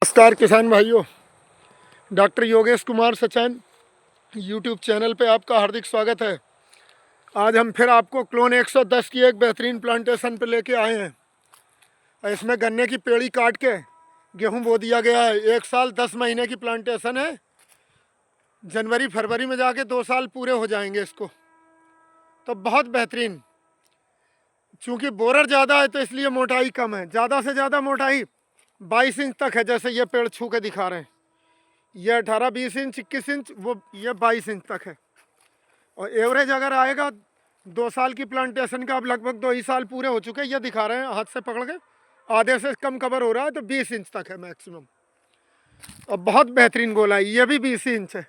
नमस्कार किसान भाइयों, doctor Yogesh Kumar Sachan YouTube channel पे आपका हार्दिक स्वागत है। आज हम फिर आपको क्लोन 110 की एक बेहतरीन प्लांटेशन पे लेके आए हैं। इसमें गन्ने की पेड़ी काट के गेहूं बो दिया गया है। 1 साल 10 महीने की प्लांटेशन है। जनवरी फरवरी में जाके 2 साल पूरे हो जाएंगे इसको। तो बहुत बेहतरीन, चूँकि बोरर ज़्यादा है तो इसलिए मोटाई कम है। ज़्यादा से ज़्यादा मोटाई 22 इंच तक है, जैसे ये पेड़ छू के दिखा रहे हैं। ये 18, 20 इंच, 21 इंच, वो ये 22 इंच तक है। और एवरेज अगर आएगा 2 साल की प्लांटेशन का, अब लगभग 2 ही साल पूरे हो चुके हैं। ये दिखा रहे हैं हाथ से पकड़ के, आधे से कम कवर हो रहा है, तो 20 इंच तक है मैक्सिमम। और बहुत बेहतरीन गोलाई, ये भी 20 इंच है।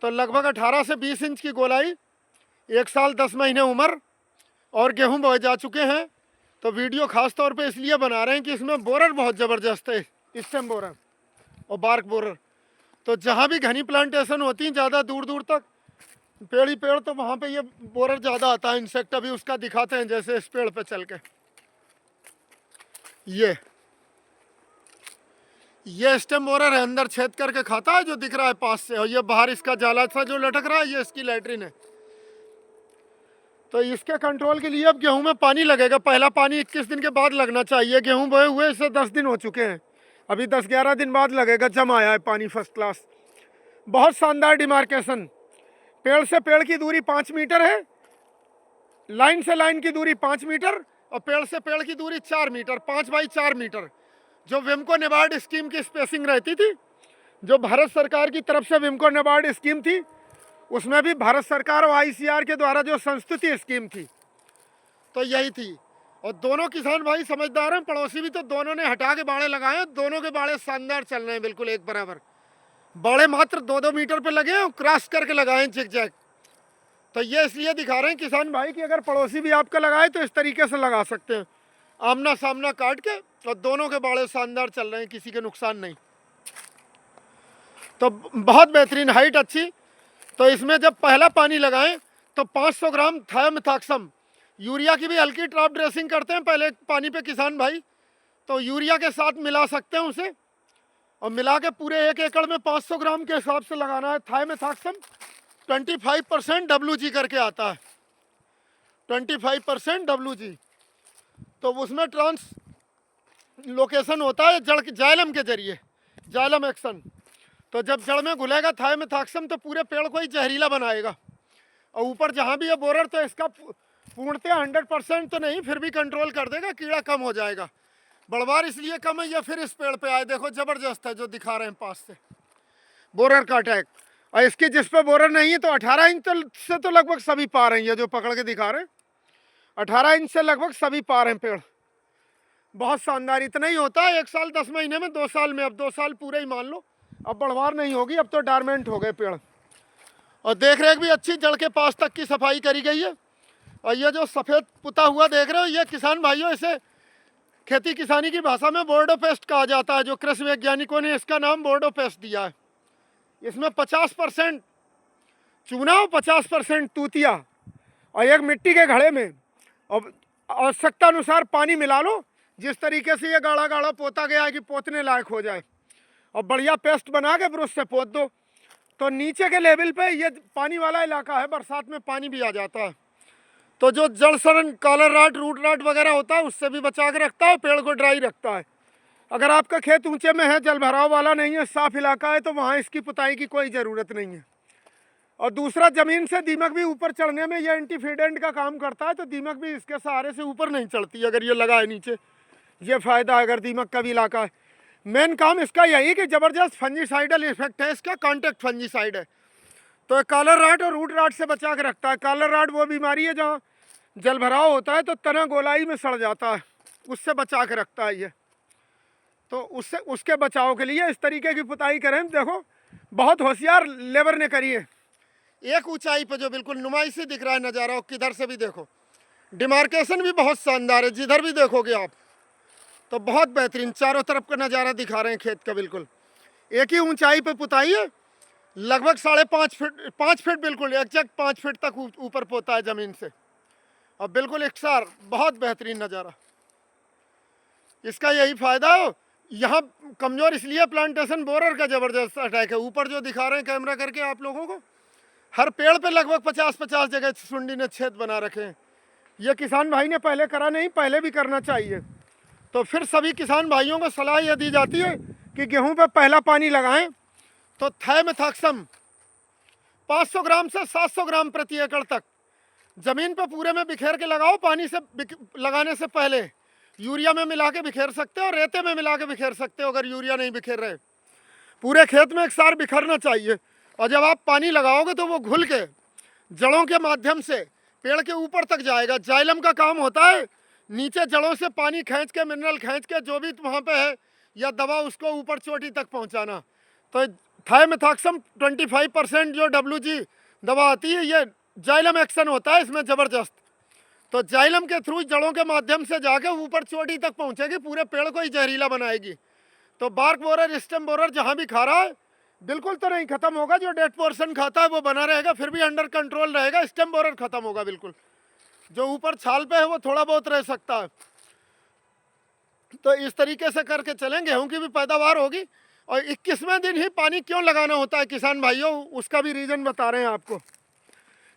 तो लगभग 18 से 20 इंच की गोलाई, 1 साल 10 महीने उम्र, और गेहूँ बोए जा चुके हैं। तो वीडियो खास तौर पे इसलिए बना रहे हैं कि इसमें बोरर बहुत ज़बरदस्त है, स्टेम बोरर और बार्क बोरर। तो जहाँ भी घनी प्लांटेशन होती हैं ज़्यादा दूर दूर तक पेड़ ही पेड़, तो वहाँ पे ये बोरर ज़्यादा आता है। इंसेक्ट अभी उसका दिखाते हैं, जैसे इस पेड़ पे चल के ये स्टेम बोरर है, अंदर छेद करके खाता है जो दिख रहा है पास से। और ये बाहर इसका जाला सा जो लटक रहा है, ये इसकी लैट्रिन है। तो इसके कंट्रोल के लिए अब गेहूं में पानी लगेगा। पहला पानी 21 दिन के बाद लगना चाहिए। गेहूं बोए हुए इसे 10 दिन हो चुके हैं, अभी 10-11 दिन बाद लगेगा। जम आया है पानी फर्स्ट क्लास। बहुत शानदार डिमार्केशन। पेड़ से पेड़ की दूरी 5 मीटर है, लाइन से लाइन की दूरी 5 मीटर, और पेड़ से पेड़ की दूरी 4 मीटर, 5 बाई 4 मीटर। जो विमको नेबार्ड स्कीम की स्पेसिंग रहती थी, जो भारत सरकार की तरफ से विमको नेबार्ड स्कीम थी, उसमें भी भारत सरकार और ICR के द्वारा जो संस्तुति स्कीम थी, तो यही थी। और दोनों किसान भाई समझदार हैं, पड़ोसी भी, तो दोनों ने हटा के बाड़े लगाए हैं। दोनों के बाड़े शानदार चल रहे हैं, बिल्कुल एक बराबर। बाड़े मात्र 2-2 मीटर पे लगे हैं और क्रॉस करके लगाए हैं जिग-जैग। तो ये इसलिए दिखा रहे हैं किसान भाई कि अगर पड़ोसी भी आपका लगाए तो इस तरीके से लगा सकते हैं, आमना सामना काट के। और दोनों के बाड़े शानदार चल रहे हैं, किसी के नुकसान नहीं। तो बहुत बेहतरीन, हाइट अच्छी। तो इसमें जब पहला पानी लगाएं तो 500 ग्राम थायोमिथाक्सम, यूरिया की भी हल्की ड्रॉप ड्रेसिंग करते हैं पहले पानी पे किसान भाई, तो यूरिया के साथ मिला सकते हैं उसे। और मिला के पूरे 1 एकड़ में 500 ग्राम के हिसाब से लगाना है। थायोमिथाक्सम 25% WG करके आता है, 25% WG। तो उसमें ट्रांस लोकेशन होता है जड़ जाइलम के जरिए, जाइलम एक्शन। तो जब जड़ में घुलेगा थायोमिथाक्सम तो पूरे पेड़ को ही जहरीला बनाएगा। और ऊपर जहाँ भी है बोरर, तो इसका पूर्णतः 100% तो नहीं, फिर भी कंट्रोल कर देगा, कीड़ा कम हो जाएगा। बढ़वार इसलिए कम है, ये फिर इस पेड़ पे आए, देखो ज़बरदस्त है जो दिखा रहे हैं पास से बोरर का अटैक। और इसकी जिस पे बोरर नहीं है तो 18 इंच से तो लगभग सभी पार हैं। ये जो पकड़ के दिखा रहे हैं 18 इंच से लगभग सभी पार हैं पेड़। बहुत शानदार। इतना ही होता है 1 साल 10 महीने में, 2 साल में। अब 2 साल पूरे ही मान लो, अब बढ़वार नहीं होगी, अब तो डारमेंट हो गए पेड़। और देख रेख भी अच्छी, जड़ के पास तक की सफाई करी गई है। और ये जो सफ़ेद पुता हुआ देख रहे हो, ये किसान भाइयों इसे खेती किसानी की भाषा में बोर्डो पेस्ट कहा जाता है, जो कृषि वैज्ञानिकों ने इसका नाम बोर्डो पेस्ट दिया है। इसमें 50% चूना और 50% तूतिया, और एक मिट्टी के घड़े में और आवश्यकता अनुसार पानी मिला लो। जिस तरीके से ये गाढ़ा गाढ़ा पोता गया है कि पोतने लायक हो जाए, और बढ़िया पेस्ट बना के ब्रश से पोत दो, तो नीचे के लेवल पे ये पानी वाला इलाका है, बरसात में पानी भी आ जाता है। तो जो जड़ सड़न, कॉलर राट, रूट राट वगैरह होता है, उससे भी बचा के रखता है, पेड़ को ड्राई रखता है। अगर आपका खेत ऊंचे में है, जल भराव वाला नहीं है, साफ इलाका है, तो वहाँ इसकी पुताई की कोई ज़रूरत नहीं है। और दूसरा, ज़मीन से दीमक भी ऊपर चढ़ने में ये एंटीफीडेंट का काम करता है, तो दीमक भी इसके सहारे से ऊपर नहीं चढ़ती अगर ये लगा है नीचे। ये फ़ायदा है अगर दीमक का भी इलाका है। मेन काम इसका यही कि ज़बरदस्त फंजीसाइडल इफेक्ट है इसका, कॉन्टैक्ट फंजीसाइड है। तो कॉलर राट और रूट राट से बचा के रखता है। कॉलर राट वो बीमारी है जहाँ जल भराव होता है तो तना गोलाई में सड़ जाता है, उससे बचा के रखता है ये। तो उससे, उसके बचाव के लिए इस तरीके की पुताई करें। देखो बहुत होशियार लेबर ने करी है। एक ऊंचाई पर जो बिल्कुल नुमाइश से दिख रहा है नज़ारा, किधर से भी देखो, डिमार्केशन भी बहुत शानदार है, जिधर भी देखोगे आप तो बहुत बेहतरीन चारों तरफ का नज़ारा दिखा रहे हैं खेत का। बिल्कुल एक ही ऊंचाई पर पुताई है, लगभग 5.5 फीट, 5 फीट बिल्कुल एग्जैक्ट 5 फीट तक ऊपर पोता है ज़मीन से, और बिल्कुल एकसार, बहुत बेहतरीन नज़ारा। इसका यही फ़ायदा हो, यहाँ कमज़ोर इसलिए प्लांटेशन बोरर का ज़बरदस्त अटैक है। ऊपर जो दिखा रहे हैं कैमरा करके आप लोगों को, हर पेड़ पे लगभग 50-50 जगह सुंडी ने छेद बना रखे हैं। ये किसान भाई ने पहले करा नहीं, पहले भी करना चाहिए। तो फिर सभी किसान भाइयों को सलाह यह दी जाती है कि गेहूं पे पहला पानी लगाएं तो थायमेथॉक्सम 500 ग्राम से 700 ग्राम प्रति एकड़ तक ज़मीन पे पूरे में बिखेर के लगाओ। पानी से लगाने से पहले यूरिया में मिला के बिखेर सकते हो, रेते में मिला के बिखेर सकते हो अगर यूरिया नहीं बिखेर रहे। पूरे खेत में एक सार बिखरना चाहिए। और जब आप पानी लगाओगे तो वो घुल के जड़ों के माध्यम से पेड़ के ऊपर तक जाएगा। जाइलम का काम होता है नीचे जड़ों से पानी खींच के, मिनरल खींच के जो भी वहाँ पे है या दवा, उसको ऊपर चोटी तक पहुँचाना। तो थायमेथॉक्सम 25% जो WG दवा आती है, ये जाइलम एक्शन होता है इसमें ज़बरदस्त। तो जाइलम के थ्रू जड़ों के माध्यम से जाके ऊपर चोटी तक पहुँचेगी, पूरे पेड़ को ही जहरीला बनाएगी। तो बार्क बोरर, स्टेम बोरर जहाँ भी खा रहा है बिल्कुल तो नहीं ख़त्म होगा। जो डेड पोर्शन खाता है वो बना रहेगा, फिर भी अंडर कंट्रोल रहेगा। स्टेम बोरर ख़त्म होगा बिल्कुल। जो ऊपर छाल पे है वो थोड़ा बहुत रह सकता है। तो इस तरीके से करके चलें, गेहूं की भी पैदावार होगी। और 21वें दिन ही पानी क्यों लगाना होता है किसान भाइयों, उसका भी रीज़न बता रहे हैं आपको।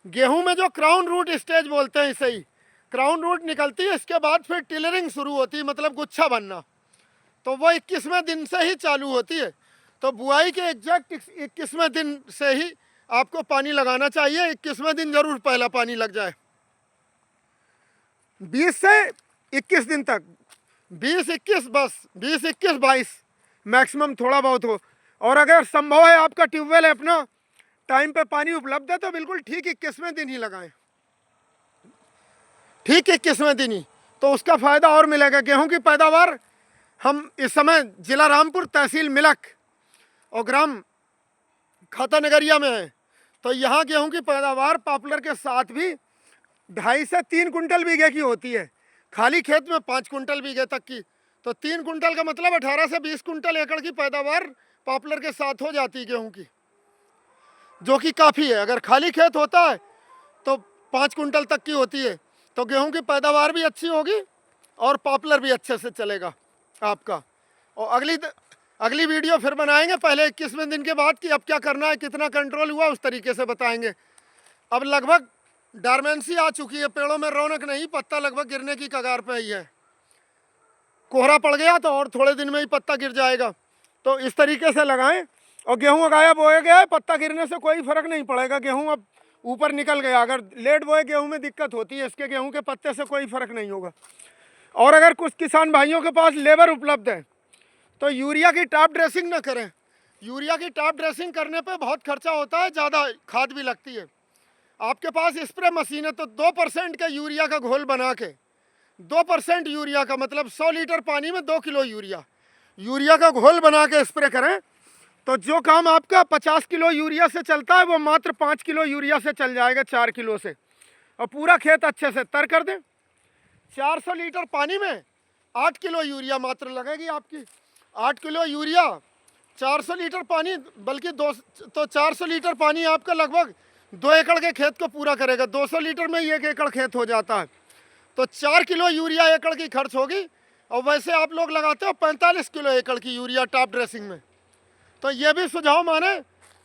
गेहूं में जो क्राउन रूट स्टेज बोलते हैं, इसे ही क्राउन रूट निकलती है, इसके बाद फिर टिलरिंग शुरू होती है, मतलब गुच्छा बनना। तो वो 21वें दिन से ही चालू होती है। तो बुआई के एग्जैक्ट 21वें दिन से ही आपको पानी लगाना चाहिए। 21वें दिन जरूर पहला पानी लग जाए। 20 से 21 दिन तक, 20-21 बस, 20-21-22 मैक्सिमम थोड़ा बहुत हो। और अगर संभव है आपका ट्यूबवेल है अपना, टाइम पे पानी उपलब्ध है, तो बिल्कुल ठीक 21वें दिन ही लगाएं। ठीक 21वें दिन ही, तो उसका फ़ायदा और मिलेगा। गेहूं की पैदावार हम इस समय जिला रामपुर, तहसील मिलक और ग्राम खाता नगरिया में है। तो यहाँ गेहूं की पैदावार पॉपुलर के साथ भी 2.5 से 3 कुंटल बीघे की होती है। खाली खेत में 5 कुंटल बीघे तक की। तो 3 कुंटल का मतलब 18 से 20 कुंटल एकड़ की पैदावार पॉपुलर के साथ हो जाती है गेहूं की, जो कि काफ़ी है। अगर खाली खेत होता है तो 5 कुंटल तक की होती है। तो गेहूं की पैदावार भी अच्छी होगी और पॉपुलर भी अच्छे से चलेगा आपका। और अगली वीडियो फिर बनाएंगे पहले 21वें दिन के बाद कि अब क्या करना है, कितना कंट्रोल हुआ, उस तरीके से बताएंगे। अब लगभग डार्मेंसी आ चुकी है, पेड़ों में रौनक नहीं, पत्ता लगभग गिरने की कगार पे ही है। कोहरा पड़ गया तो और थोड़े दिन में ही पत्ता गिर जाएगा। तो इस तरीके से लगाएं। और गेहूं उगाया बोया गया है, पत्ता गिरने से कोई फर्क नहीं पड़ेगा। गेहूं अब ऊपर निकल गया। अगर लेट बोए गेहूं में दिक्कत होती है, इसके गेहूं के पत्ते से कोई फर्क नहीं होगा। और अगर कुछ किसान भाइयों के पास लेबर उपलब्ध है तो यूरिया की टॉप ड्रेसिंग ना करें। यूरिया की टॉप ड्रेसिंग करने पे बहुत खर्चा होता है, ज़्यादा खाद भी लगती है। आपके पास स्प्रे मशीन है तो 2% का यूरिया का घोल बना के, 2% यूरिया का मतलब 100 लीटर पानी में 2 किलो यूरिया का घोल बना के स्प्रे करें। तो जो काम आपका 50 किलो यूरिया से चलता है वो मात्र 5 किलो यूरिया से चल जाएगा, 4 किलो से। और पूरा खेत अच्छे से तर कर दें। 400 लीटर पानी में 8 किलो यूरिया मात्र लगेगी आपकी। 8 किलो यूरिया 400 लीटर पानी, बल्कि 400 लीटर पानी आपका लगभग 2 एकड़ के खेत को पूरा करेगा। 200 लीटर में 1 एकड़ खेत हो जाता है। तो 4 किलो यूरिया एकड़ की खर्च होगी। और वैसे आप लोग लगाते हो 45 किलो एकड़ की यूरिया टॉप ड्रेसिंग में। तो ये भी सुझाव माने,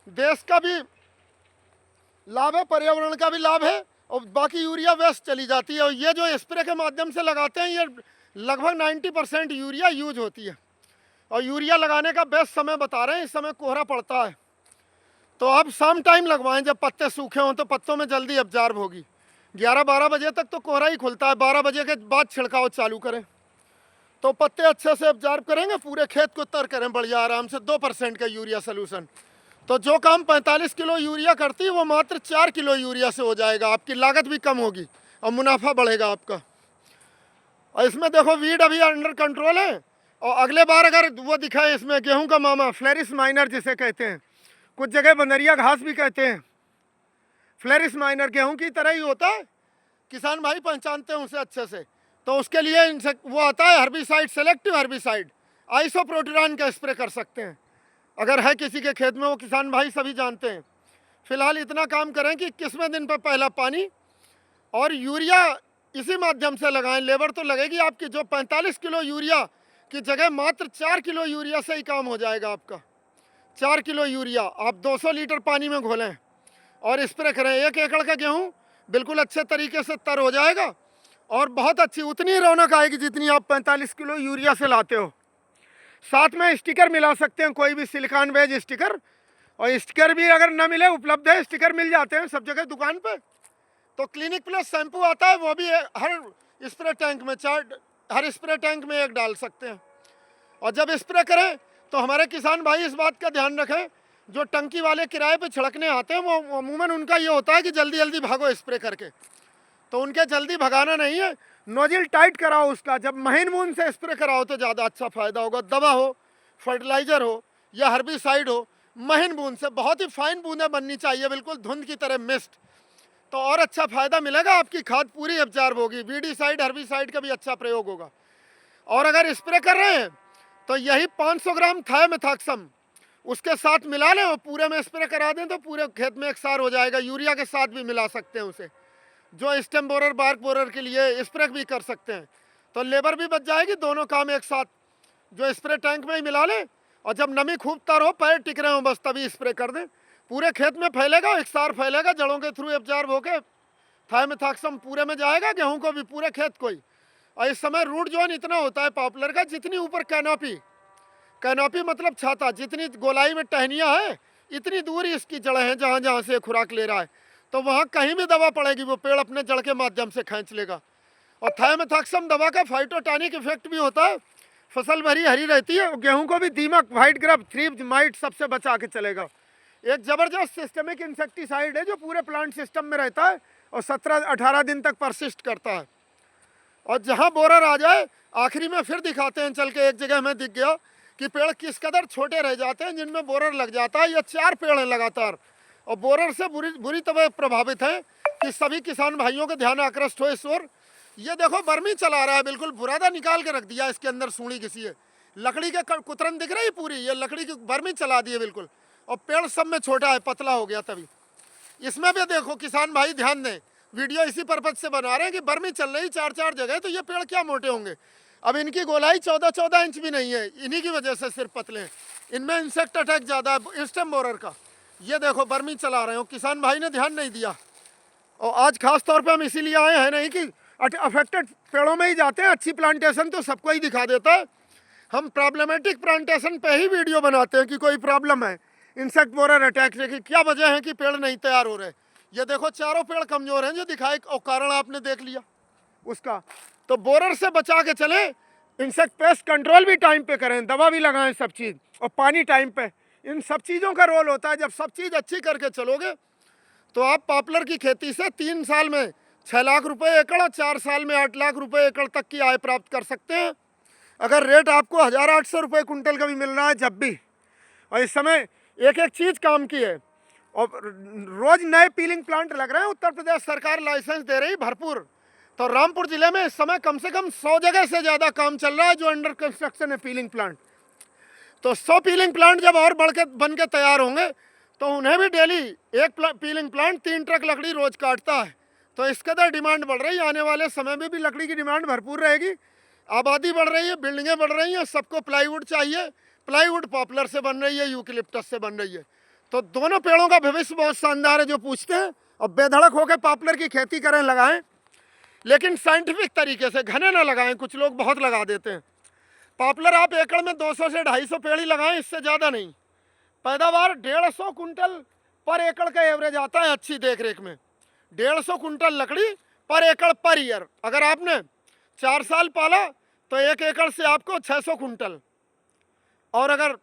देश का भी लाभ है, पर्यावरण का भी लाभ है, और बाकी यूरिया वेस्ट चली जाती है। और ये जो स्प्रे के माध्यम से लगाते हैं, ये लगभग 90% यूरिया यूज होती है। और यूरिया लगाने का बेस्ट समय बता रहे हैं, इस समय कोहरा पड़ता है। तो आप शाम टाइम लगवाएं जब पत्ते सूखे हों, तो पत्तों में जल्दी एब्जॉर्ब होगी। 11-12 बजे तक तो कोहरा ही खुलता है, 12 बजे के बाद छिड़काव चालू करें तो पत्ते अच्छे से एब्जॉर्ब करेंगे। पूरे खेत को तर करें बढ़िया आराम से। 2% का यूरिया सोल्यूशन, तो जो काम 45 किलो यूरिया करती है वो मात्र 4 किलो यूरिया से हो जाएगा। आपकी लागत भी कम होगी और मुनाफा बढ़ेगा आपका। और इसमें देखो वीड अभी अंडर कंट्रोल है। और अगले बार अगर वो दिखाए इसमें गेहूं का मामा फ्लेरिस माइनर जिसे कहते हैं, कुछ जगह बंदरिया घास भी कहते हैं, फ्लेरिस माइनर गेहूं की तरह ही होता है। किसान भाई पहचानते हैं उसे अच्छे से। तो उसके लिए इनसे वो आता है हर्बिसाइड, सेलेक्टिव हर्बिसाइड आइसोप्रोटिरान का स्प्रे कर सकते हैं अगर है किसी के खेत में। वो किसान भाई सभी जानते हैं। फिलहाल इतना काम करें कि 21वें दिन पर पहला पानी, और यूरिया इसी माध्यम से लगाएं। लेबर तो लगेगी आपकी। जो 45 किलो यूरिया की जगह मात्र 4 किलो यूरिया से ही काम हो जाएगा आपका। 4 किलो यूरिया आप 200 लीटर पानी में घोलें और स्प्रे करें, 1 एकड़ का गेहूं बिल्कुल अच्छे तरीके से तर हो जाएगा और बहुत अच्छी उतनी रौनक आएगी जितनी आप 45 किलो यूरिया से लाते हो। साथ में स्टिकर मिला सकते हैं, कोई भी सिलिकॉन बेज स्टिकर, और स्टिकर भी अगर ना मिले उपलब्ध है, स्टिकर मिल जाते हैं सब जगह दुकान पे। तो क्लिनिक प्लस शैम्पू आता है, वो भी हर स्प्रे टैंक में हर स्प्रे टैंक में 1 डाल सकते हैं। और जब स्प्रे करें तो हमारे किसान भाई इस बात का ध्यान रखें, जो टंकी वाले किराए पे छिड़कने आते हैं वो अमूमन उनका ये होता है कि जल्दी जल्दी भागो स्प्रे करके, तो उनके जल्दी भगाना नहीं है, नोजल टाइट कराओ उसका। जब महीन बूंद से स्प्रे कराओ तो ज़्यादा अच्छा फ़ायदा होगा। दवा हो, फर्टिलाइज़र हो या हर्बिसाइड हो, महीन बूंद से, बहुत ही फाइन बूंदें बननी चाहिए, बिल्कुल धुंध की तरह मिस्ट, तो और अच्छा फ़ायदा मिलेगा, आपकी खाद पूरी एब्जॉर्ब होगी। वीडीसाइड हर्बिसाइड का भी अच्छा प्रयोग होगा। और अगर स्प्रे कर रहे हैं तो यही 500 ग्राम थायोमेथाक्सम उसके साथ मिला लें और पूरे में स्प्रे करा दें तो पूरे खेत में एकसार हो जाएगा। यूरिया के साथ भी मिला सकते हैं उसे, जो स्टेम बोरर बार्क बोरर के लिए स्प्रे भी कर सकते हैं, तो लेबर भी बच जाएगी, दोनों काम एक साथ। जो स्प्रे टैंक में ही मिला लें और जब नमी खूब तर हो, पैर टिक रहे हो बस, तभी स्प्रे कर दें, पूरे खेत में फैलेगा, एकसार फैलेगा, जड़ों के थ्रू एब्जॉर्ब होकर थायोमेथाक्सम पूरे में जाएगा, गेहूं को भी, पूरे खेत को ही। और इस समय रूट जोन इतना होता है पॉपुलर का, जितनी ऊपर कैनोपी मतलब छाता, जितनी गोलाई में टहनियाँ है इतनी दूर ही इसकी जड़ें हैं, जहाँ जहाँ से खुराक ले रहा है, तो वहाँ कहीं भी दवा पड़ेगी वो पेड़ अपने जड़ के माध्यम से खींच लेगा। और थायोमेथाक्सम दवा का फाइटोटॉनिक इफेक्ट भी होता है, फसल भरी हरी रहती है, गेहूं को भी दीमक, व्हाइट ग्रब, थ्रिप्स, माइट सबसे बचा के चलेगा। एक ज़बरदस्त सिस्टमिक इंसेक्टिसाइड है जो पूरे प्लांट सिस्टम में रहता है और 17-18 दिन तक परसिस्ट करता है। और जहाँ बोरर आ जाए, आखिरी में फिर दिखाते हैं चल के, एक जगह हमें दिख गया कि पेड़ किस कदर छोटे रह जाते हैं जिनमें बोरर लग जाता है। ये 4 पेड़ हैं लगातार और बोरर से बुरी तरह प्रभावित हैं कि सभी किसान भाइयों का ध्यान आकृष्ट हो इस ओर। ये देखो बर्मी चला रहा है, बिल्कुल बुरादा निकाल के रख दिया, इसके अंदर सूढ़ी घिसी है, लकड़ी के कुतरन दिख रही पूरी, ये लकड़ी की बर्मी चला दी है बिल्कुल, और पेड़ सब में छोटा है, पतला हो गया। तभी इसमें भी देखो किसान भाई ध्यान दें, वीडियो इसी पर्पज से बना रहे हैं कि बर्मी चल रही 4-4 जगह, तो ये पेड़ क्या मोटे होंगे। अब इनकी गोलाई 14-14 इंच भी नहीं है, इन्हीं की वजह से सिर्फ पतले हैं, इनमें इंसेक्ट अटैक ज़्यादा है स्टेम बोरर का। ये देखो बर्मी चला रहे हो, किसान भाई ने ध्यान नहीं दिया। और आज खास तौर पे हम इसीलिए आए हैं नहीं कि अफेक्टेड पेड़ों में ही जाते हैं, अच्छी प्लांटेशन तो सबको ही दिखा देता है, हम प्रॉब्लमेटिक प्लांटेशन पे ही वीडियो बनाते हैं कि कोई प्रॉब्लम है, इंसेक्ट बोरर अटैक की क्या वजह है कि पेड़ नहीं तैयार हो रहे। ये देखो चारों पेड़ कमज़ोर हैं जो दिखाए, और कारण आपने देख लिया उसका। तो बोरर से बचा के चलें, इंसेक्ट पेस्ट कंट्रोल भी टाइम पे करें, दवा भी लगाएं सब चीज़, और पानी टाइम पे, इन सब चीज़ों का रोल होता है। जब सब चीज़ अच्छी करके चलोगे तो आप पॉपुलर की खेती से 3 साल में 6 लाख रुपए एकड़ और 4 साल में 8 लाख रुपए एकड़ तक की आय प्राप्त कर सकते हैं, अगर रेट आपको 1800 रुपये कुंटल का भी मिल रहा है जब भी। और इस समय एक एक चीज़ काम की है, और रोज़ नए पीलिंग प्लांट लग रहे हैं, उत्तर प्रदेश सरकार लाइसेंस दे रही भरपूर। तो रामपुर ज़िले में इस समय कम से कम 100 जगह से ज़्यादा काम चल रहा है जो अंडर कंस्ट्रक्शन है पीलिंग प्लांट। तो 100 पीलिंग प्लांट जब और बन के तैयार होंगे तो उन्हें भी डेली एक पीलिंग प्लांट 3 ट्रक लकड़ी रोज काटता है। तो इस कदर डिमांड बढ़ रही है, आने वाले समय में भी लकड़ी की डिमांड भरपूर रहेगी। आबादी बढ़ रही है, बिल्डिंगें बढ़ रही हैं, सबको प्लाईवुड चाहिए, प्लाईवुड पॉपुलर से बन रही है, यूकेलिप्टस से बन रही है। तो दोनों पेड़ों का भविष्य बहुत शानदार है। जो पूछते हैं और बेधड़क होकर पॉपुलर की खेती करें, लगाएं, लेकिन साइंटिफिक तरीके से, घने ना लगाएं, कुछ लोग बहुत लगा देते हैं। पॉपुलर आप एकड़ में 200 से 250 पेड़ ही लगाएं, इससे ज़्यादा नहीं। पैदावार 150 कुंटल पर एकड़ का एवरेज आता है अच्छी देखरेख में। 150 कुंटल लकड़ी पर एकड़ पर ईयर। अगर आपने 4 साल पाला तो 1 एकड़ से आपको 600 कुंटल, और अगर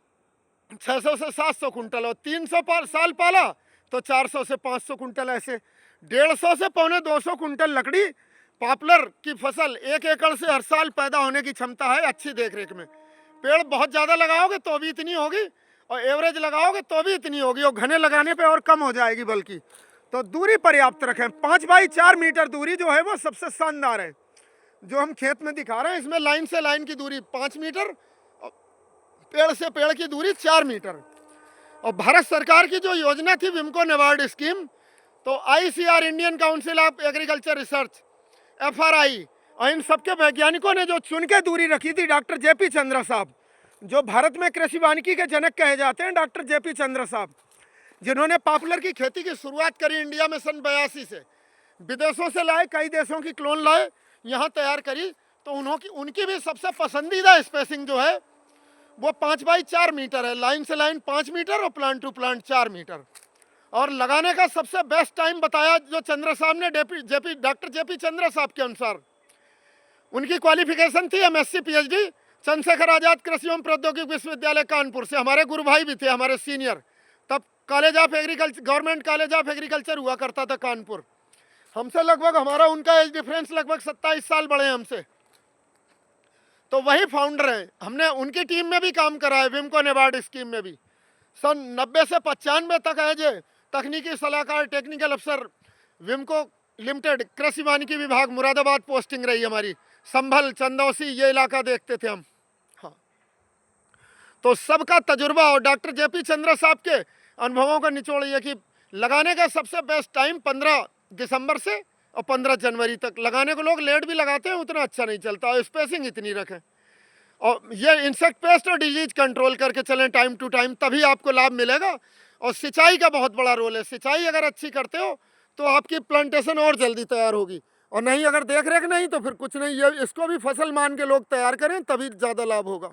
600 से 700 कुंटल, और 300 साल पाला तो 400 से 500 कुंटल, ऐसे 150 से 250 कुंटल लकड़ी पॉपुलर की फसल 1 एकड़ से हर साल पैदा होने की क्षमता है अच्छी देखरेख में। पेड़ बहुत ज़्यादा लगाओगे तो भी इतनी होगी, और एवरेज लगाओगे तो भी इतनी होगी, और घने लगाने पे और कम हो जाएगी बल्कि। तो दूरी पर्याप्त रखें, 5 बाई 4 मीटर दूरी जो है वो सबसे शानदार है, जो हम खेत में दिखा रहे हैं। इसमें लाइन से लाइन की दूरी 5 मीटर, पेड़ से पेड़ की दूरी 4 मीटर। और भारत सरकार की जो योजना थी विमको नेबार्ड स्कीम, तो ICR Indian council of agriculture research FRI और इन सबके वैज्ञानिकों ने जो चुन के दूरी रखी थी, डॉक्टर जेपी चंद्रा साहब, जो भारत में कृषि वानिकी के जनक कहे जाते हैं, डॉक्टर जेपी चंद्रा साहब, जिन्होंने पॉपुलर की खेती की शुरुआत करी इंडिया में सन 82 से, विदेशों से लाए, कई देशों की क्लोन लाए, यहाँ तैयार करी। तो उनकी भी सबसे पसंदीदा स्पेसिंग जो है वो 5 बाई 4 मीटर है, लाइन से लाइन 5 मीटर और प्लांट टू प्लांट 4 मीटर। और लगाने का सबसे बेस्ट टाइम बताया जो चंद्रा साहब ने, डॉक्टर जेपी चंद्रा साहब के अनुसार, उनकी क्वालिफिकेशन थी एमएससी पीएचडी चंद्रशेखर आजाद कृषि एवं प्रौद्योगिकी विश्वविद्यालय कानपुर से। हमारे गुरु भाई भी थे, हमारे सीनियर, तब college of agriculture, government college of agriculture हुआ करता था कानपुर। हमसे लगभग, हमारा उनका एज डिफरेंस लगभग 27 साल बड़े हैं हमसे। तो वही फाउंडर हैं, हमने उनकी टीम में भी काम करा है, विमको नेबार्ड स्कीम में भी। सन 90 से 95 तक एज तकनीकी सलाहकार टेक्निकल अफसर विमको लिमिटेड कृषि वानिकी विभाग मुरादाबाद पोस्टिंग रही हमारी। संभल, चंदौसी ये इलाका देखते थे हम। हाँ, तो सबका तजुर्बा और डॉक्टर जेपी चंद्रा साहब के अनुभवों का निचोड़ ये कि लगाने का सबसे बेस्ट टाइम 15 दिसंबर से और 15 जनवरी तक। लगाने को लोग लेट भी लगाते हैं, उतना अच्छा नहीं चलता, और स्पेसिंग इतनी रखें, और ये इंसेक्ट पेस्ट और डिजीज कंट्रोल करके चलें टाइम टू टाइम, तभी आपको लाभ मिलेगा। और सिंचाई का बहुत बड़ा रोल है, सिंचाई अगर अच्छी करते हो तो आपकी प्लांटेशन और जल्दी तैयार होगी, और नहीं अगर देख रेख नहीं तो फिर कुछ नहीं। ये इसको भी फसल मान के लोग तैयार करें, तभी ज़्यादा लाभ होगा।